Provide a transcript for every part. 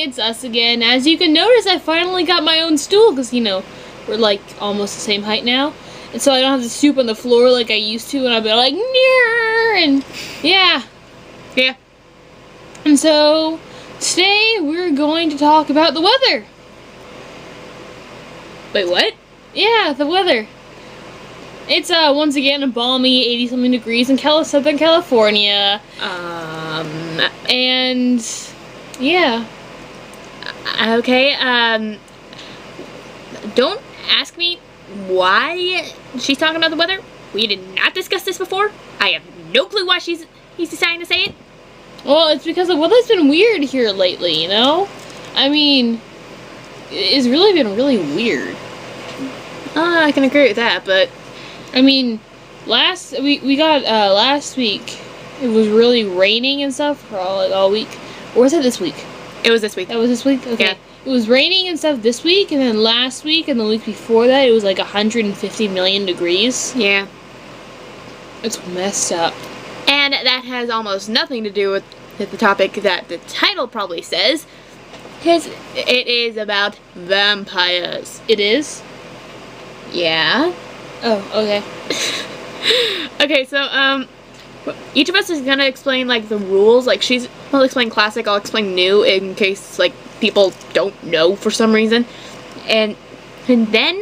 it's us again. As you can notice, I finally got my own stool, because, you know, we're, like, almost the same height now. And so I don't have to stoop on the floor like I used to, and I'll be like, near, and, yeah. Yeah. And so, today, we're going to talk about the weather. Wait, what? Yeah, the weather. It's, once again, a balmy 80-something degrees in Southern California. And, yeah. Okay, don't ask me why she's talking about the weather. We did not discuss this before. I have no clue why he's deciding to say it. Well, it's because the weather's been weird here lately, you know? I mean, it's really been really weird. I can agree with that, but I mean, last week, it was really raining and stuff for all week. Or was it this week? it was this week. That was this week? Okay. Yeah. It was raining and stuff this week, and then last week and the week before that, it was like 150 million degrees. Yeah. It's messed up. And that has almost nothing to do with the topic that the title probably says. It is about vampires. It is? Yeah. Oh, okay. Okay, so, each of us is gonna explain, like, the rules. Like, I'll explain classic, I'll explain new, in case, like, people don't know for some reason. And then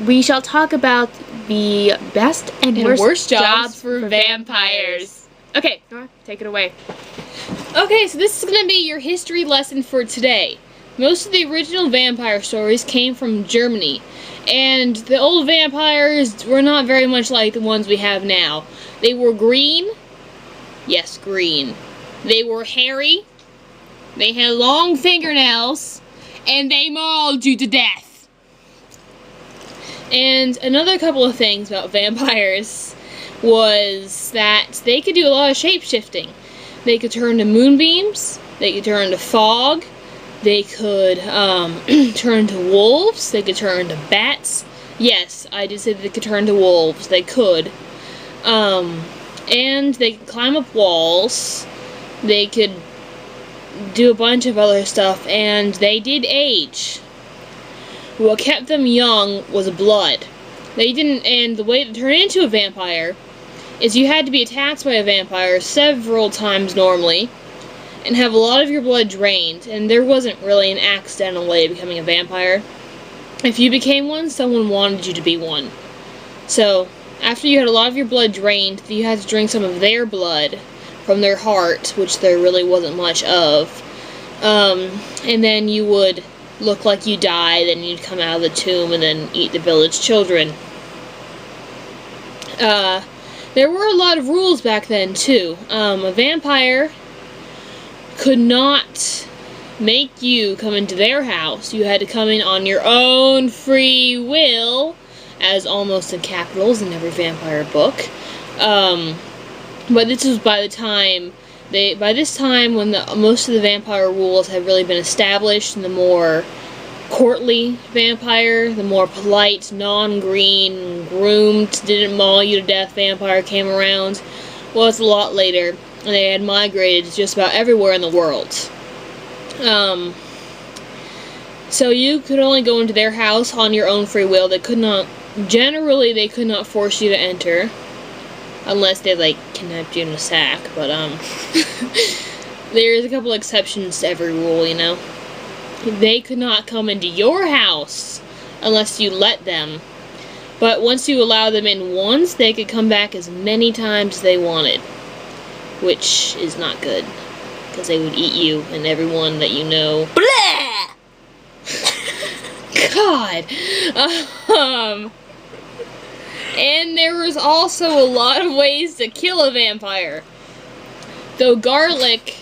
we shall talk about the best and worst jobs for vampires. Okay, Nora, take it away. Okay, so this is going to be your history lesson for today. Most of the original vampire stories came from Germany, and the old vampires were not very much like the ones we have now. They were green. Yes, green. They were hairy. They had long fingernails, and they mauled you to death. And another couple of things about vampires was that they could do a lot of shape-shifting. They could turn to moonbeams, they could turn to fog, they could turn to wolves, they could turn to bats. Yes, I did say they could turn to wolves, they could. And they could climb up walls, they could do a bunch of other stuff, and they did age. What kept them young was blood. And the way to turn into a vampire is you had to be attacked by a vampire several times normally, and have a lot of your blood drained, and there wasn't really an accidental way of becoming a vampire. If you became one, someone wanted you to be one. So, after you had a lot of your blood drained, you had to drink some of their blood from their heart, which there really wasn't much of. And then you would look like you died, and you'd come out of the tomb and then eat the village children. There were a lot of rules back then, too. A vampire could not make you come into their house. You had to come in on your own free will, as almost in capitals in every vampire book. But this was by this time when most of the vampire rules had really been established, and the more courtly vampire, the more polite, non-green, groomed, didn't maul you to death vampire came around. Well, it's a lot later, and they had migrated to just about everywhere in the world. So you could only go into their house on your own free will. Generally they could not force you to enter, unless they, like, kidnapped you in a sack, but, there's a couple exceptions to every rule, you know. They could not come into your house unless you let them. But once you allow them in once, they could come back as many times as they wanted. Which is not good, because they would eat you and everyone that you know. Blah! God! And there was also a lot of ways to kill a vampire. Though garlic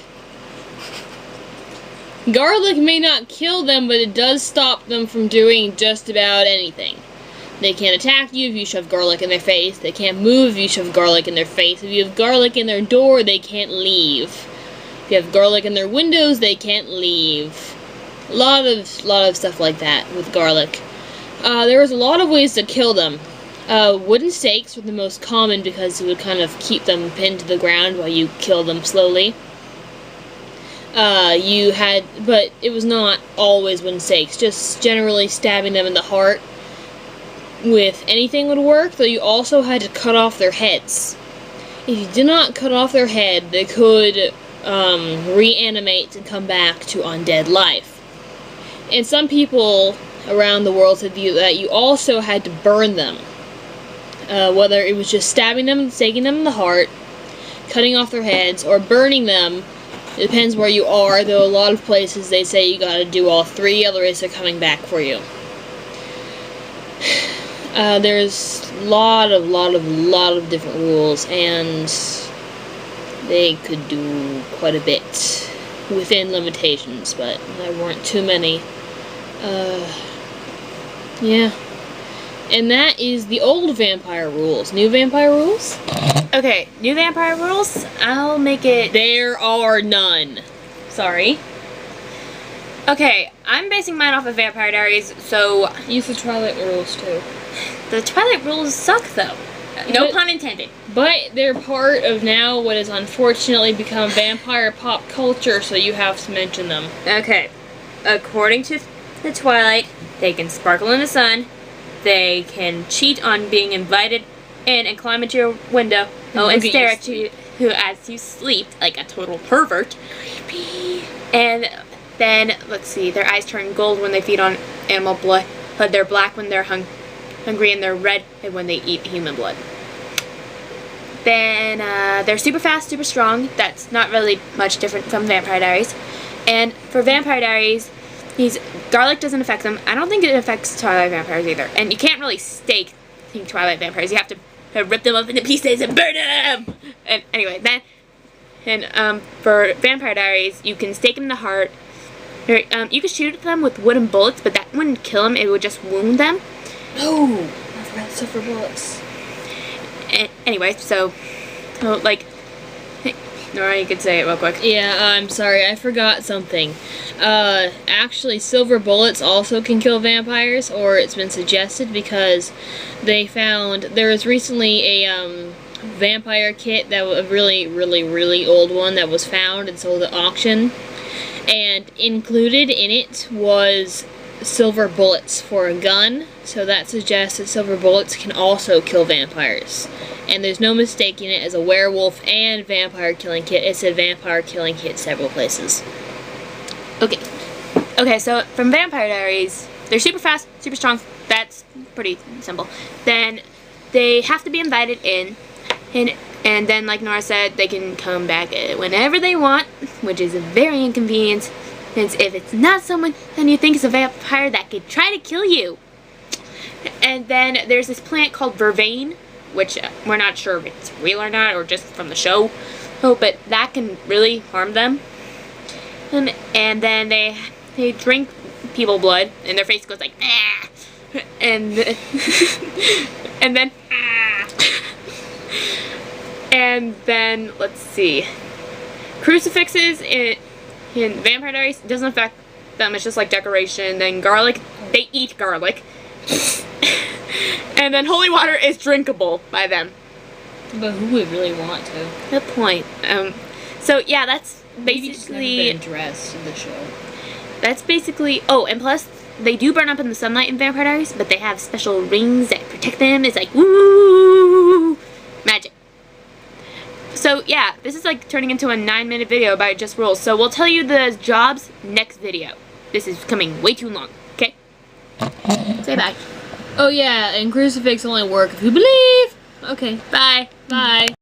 may not kill them, but it does stop them from doing just about anything. They can't attack you if you shove garlic in their face. They can't move if you shove garlic in their face. If you have garlic in their door, they can't leave. If you have garlic in their windows, they can't leave. A lot of stuff like that with garlic. There was a lot of ways to kill them. Wooden stakes were the most common because it would kind of keep them pinned to the ground while you kill them slowly. but it was not always wind stakes. Just generally stabbing them in the heart with anything would work, though you also had to cut off their heads. If you did not cut off their head, they could reanimate and come back to undead life. And some people around the world said that you also had to burn them. Whether it was just stabbing them, staking them in the heart, cutting off their heads, or burning them. It depends where you are, though a lot of places they say you gotta do all three, otherwise they're coming back for you. There's a lot of different rules, and they could do quite a bit within limitations, but there weren't too many. Yeah. And that is the old vampire rules. New vampire rules? Okay, new vampire rules. I'll make it. There are none. Sorry. Okay, I'm basing mine off of Vampire Diaries, so Use the Twilight rules too. the Twilight rules suck though. No pun intended. But they're part of now what has unfortunately become vampire pop culture, so you have to mention them. Okay, according to the Twilight, they can sparkle in the sun. They can cheat on being invited in and climb into your window. And stare at you as you sleep like a total pervert. Creepy. And then, let's see, their eyes turn gold when they feed on animal blood. They're black when they're hungry, and they're red when they eat human blood. Then they're super fast, super strong. That's not really much different from Vampire Diaries. And for Vampire Diaries, garlic doesn't affect them. I don't think it affects Twilight vampires either. And you can't really stake Twilight vampires. You have to rip them up into pieces and burn them. And anyway, for Vampire Diaries, you can stake them in the heart. You can shoot them with wooden bullets, but that wouldn't kill them. It would just wound them. No, I forgot to suffer bullets. Anyway, so like, Nora, you could say it real quick. Yeah, I'm sorry, I forgot something. Actually, silver bullets also can kill vampires, or it's been suggested, because they found, there was recently a vampire kit, that was a really old one that was found and sold at auction, and included in it was silver bullets for a gun, so that suggests that silver bullets can also kill vampires. And there's no mistaking it as a werewolf and vampire killing kit. It said vampire killing kit several places. Okay, so from Vampire Diaries, they're super fast, super strong. That's pretty simple. Then they have to be invited in, and then, like Nora said, they can come back whenever they want, which is a very inconvenient. Since if it's not someone then you think is a vampire that could try to kill you. And then there's this plant called vervain, which we're not sure if it's real or not, or just from the show. Oh, but that can really harm them. And then they drink people blood, and their face goes like, ah! And then, ah! And then, let's see. Crucifixes in Vampire Diaries doesn't affect them, it's just like decoration. Then garlic, they eat garlic. And then holy water is drinkable by them. But who would really want to? Good point. So yeah, that's Maybe just never basically been addressed in the show. That's basically. Oh, and plus they do burn up in the sunlight in Vampire Diaries, but they have special rings that protect them. It's like woo, magic. So yeah, this is like turning into a 9-minute video about just rules. So we'll tell you the jobs next video. This is coming way too long. Okay. Say bye. Oh yeah, and crucifix only work if you believe. Okay, bye. Bye.